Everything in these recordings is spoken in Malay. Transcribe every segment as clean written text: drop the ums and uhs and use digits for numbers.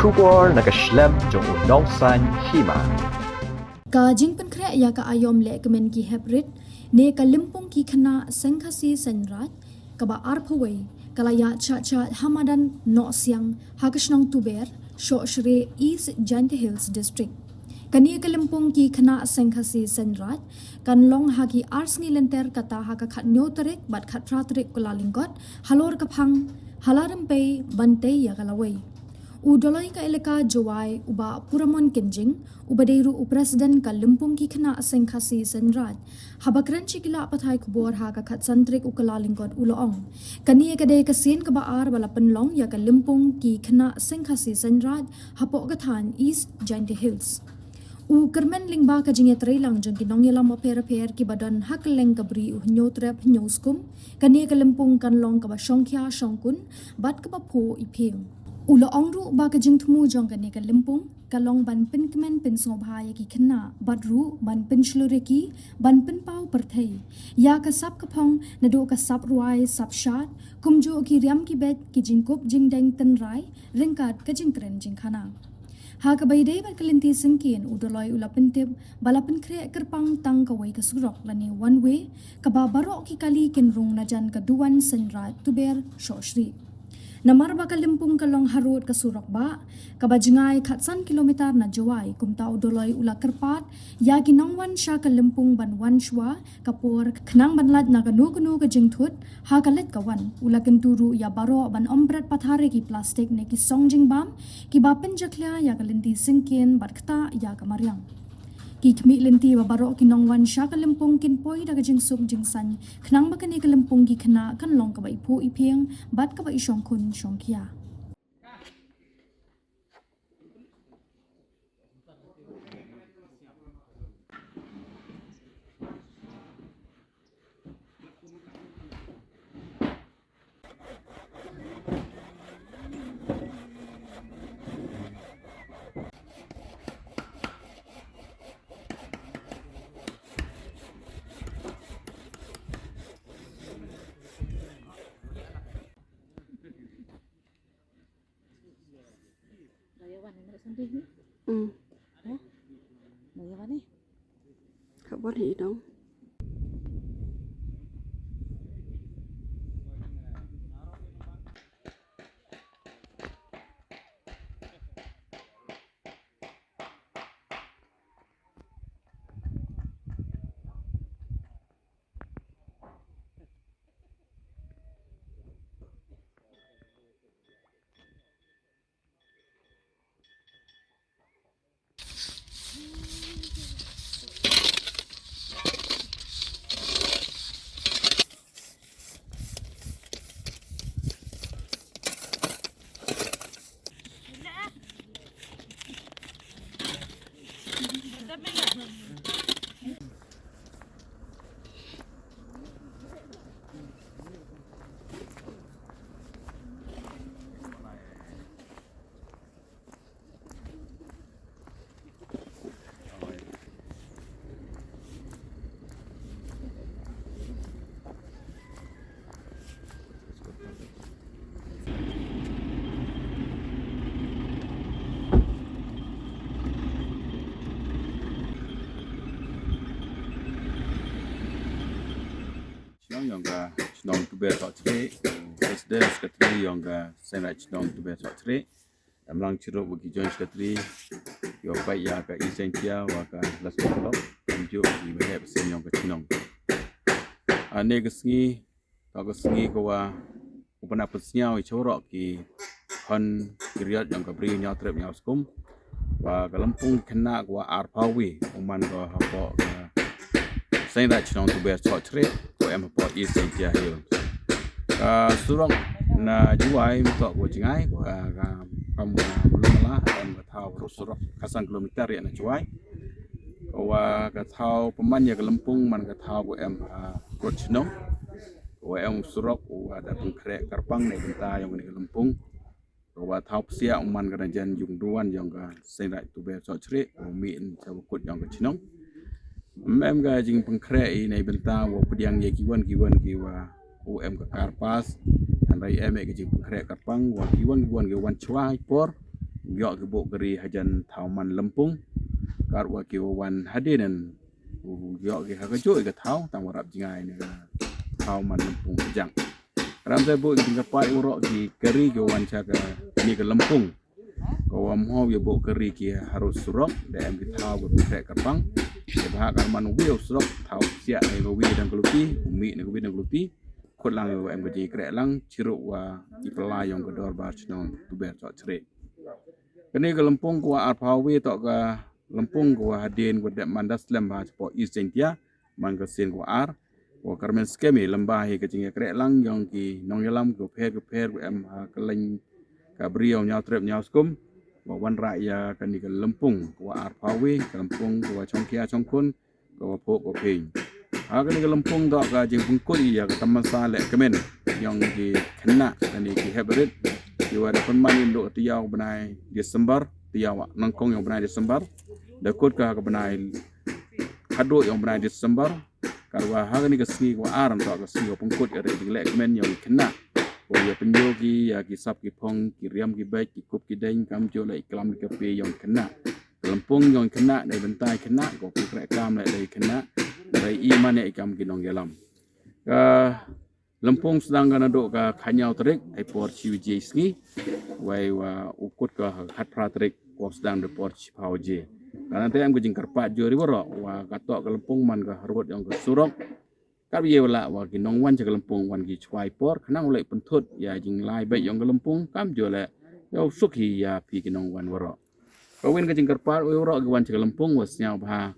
Shubor Naka Shlem Jong Unong San Hima. Ka jing pen kre ya ka Aiom Lehkmen ki hybrid ne ka Lympung ki Khynnah Seng Khasi Seinraij Kaba arphaway kala ya cha Hamadan no siang hakashnong tuber Shohshrieh East Giant Hills District. Kani ka Lympung ki Khynnah Seng Khasi Seinraij kan long hagi arsni lenter kata haka khat nyotarik bat khat pratrik kulalinggot halor kapang halaram pay bante ya kalaway. Udolai ka eleka jawai uba puramon kenjing ubadeiru upresiden ka Lympung ki Khynnah Seng Khasi Seinraij habakran chikila pathai kubor ha ka khat santrik ukalalingkot uloong kani ka de ka sin ka baar bala Pynlong ya ka Lympung ki Khynnah Seng Khasi Seinraij hapok ka than East Giant Hills u kermen lingba ka jinge trailang jong ki nongyelam oper ki badan hakleng ka bri u nyotrep nyoskum kani ka Lympung kan long ka ba shongkhya shongkun bat ka ba pho iping Ula ongru ba ka jing thumu jong ka ne ka Lympung ka long ban pin kmen pin sobha ya ki Khynnah badru ban pin shlureki ban pin pau perthei ya ka sap ka phong na do ka sap ruai sap shat kumjo ki riam ki bet ki jing kop jing deng tan rai ringkat ka jing tren jing khana ha ka bai dei bar kalinti singkin udoloi ula pentip bala pen kre kerpang tang ka wai ka surok lani one way ka ba barok ki kali kin rung na jan ka duan Seinraij tuber Shohshrieh Namar ba ka Lympung ka long harut ka surok ba kabajngai khatsan kilometer na jawai kumta udoloi ula kerpat ya ginongwan sha ka Lympung ban wan shwa kapor khnang banlat na kanu ka jingthut ha ka let ka wan ula kenturu ya baro ban ombrat pathare ki plastic ne ki songjing bam ki bapen jaklia ya ka linti singkin barkta ya ka maryang ki khmi lenti ba baro ki nongwan sha ka Lympung kin poi da ka jing suk jing san khnang ba ka ne ka Lympung ki Khynnah kan long ka bai pho ipeng bat ka bai shong khun shong khia Mau apa nih? Kabar ni dong. Yang nong tu ber Shohshrieh, presiden sekretari yang Seinraij nong tu ber Shohshrieh, amlang ceruk bagi join sekretari, yo baik ya ka isentia wa ka las kolok, tunjuk di bahaya pesen yang ke Chinong. Ane kesengi, tak kesengi kawa upana pesnya icorok ki hon kiriat yang ke beri nyatrep nyaskum, wa ka Lympung Khynnah wa arpawi uman ko hapok Seinraij nong tu ber Shohshrieh em po East Giant Hills. Surong na juai untuk wajingai kamu belum lah em tahu surok kasan kilometer ya na juai. Wa tahu peman ya ke Lympung man tahu em Khynnah. Wa em surok wa ada pengkrek karpang ne benta yang ke Lympung. Wa tahu sia man kerajan jung duan yang ke Seinraij tu ber Shohshrieh umi in cabukut yang ke Khynnah. Mem ga jing pengkrei nei benta wo pediang ye kiwan kiwa UM ke karpas dan rai eme ke jing pengkrei karpang wo kiwan ge wan chwai por yok ke bok keri hajan tauman Lympung kar wa ki wan hadinan yok ke hakajo ke tau tang warap jingai ni tauman Lympung jang ram saya bok tinggal pai urok ki keri ke wan cha ke ni ke Lympung ko am ho ye bok keri ki harus surok dem ki tau ke trek kapang ke bahak man wi surok tau sia ai wi dan kelupi umi ni wi dan kelupi kot lang yo em ke krek lang ciruk wa ipla yang ke dor bar chnong tu ber Shohshrieh kini ke Lympung ko arpawi tok ke Lympung ko hadin ko dak mandas lembah po isentia man ke sin ko ar ko karmen skemi lembah ke jinge krek lang yang ki nong yalam ko pher ko em ke leng ka brio nyau trep nyau skum ko wan ra ya kini ke Lympung ko arpawi ke Lympung ko chongkia chongkun ko po ko ping kini ke Lympung tok ke jing pungkut ya ke tamasa Lehkmen yang ki Khynnah kini ki hebrit Iwa ada penmain untuk tiaw benai Desember tiaw nangkong yang benai Desember dakut ke benai kado yang benai Desember karwa hari ni kesni ko aram to kesni ko pengkut ada di Lehkmen yang Khynnah ko ya penjogi ya kisap ki pong ki riam ki baik ki kup ki deng kam jo lai kelam ki pe yang Khynnah Lympung yang Khynnah dari bentai Khynnah ko pi krek kam lai dari Khynnah dari iman ya ikam ki nong yalam Lympung sedang kan aduk ke kanyau terik ai por chiu je sni wai wa ukut ke hat pra terik ko sedang de por chi pau je karena te am ke jingkar pat jo ri woro wa katok ke Lympung man ke harut yang ke surok kap ye wala wa ki nong wan je ke Lympung wan ki chwai por kanang ulai pentut ya jing lai bai yang ke Lympung kam jo le yo sukhi ya pi ki nong wan woro kawin ke jingkar pat woro ke wan je ke Lympung was nyau ba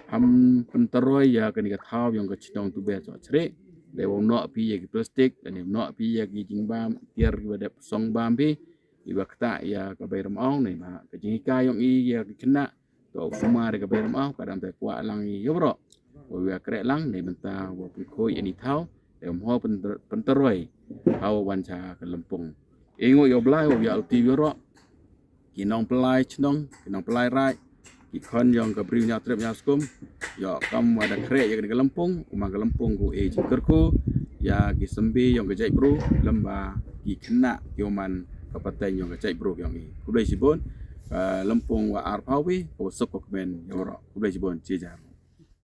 ham penteroi ya ke ni ke thau yang ke chidong tu be Shohshrieh Dewa nok pi ya plastik dan nok pi ya jing bam tiar pada song bam pi iba kata ya ke bayram au ni ma ke jing ka yang i ya Khynnah to semua de ke bayram au kadang te kwa lang i yo bro wo ya krek lang ni benta wo pi khoi ani thau dem ho penteroi hau wan cha ke Lympung ingo yo blai wo ya ti yo ro kinong pelai chnong kinong pelai rai ki khon yang ke briu nya trep nya skum yo kam ada krek ya ke Lympung uma ke Lympung ko e jingkerku ya ki sembi yang ke jai bro lembah ki Khynnah yo man ke patai yang ke jai bro yang i ku dai sibon Lympung wa arpawi ko sok ko men yo ro ku dai sibon jejar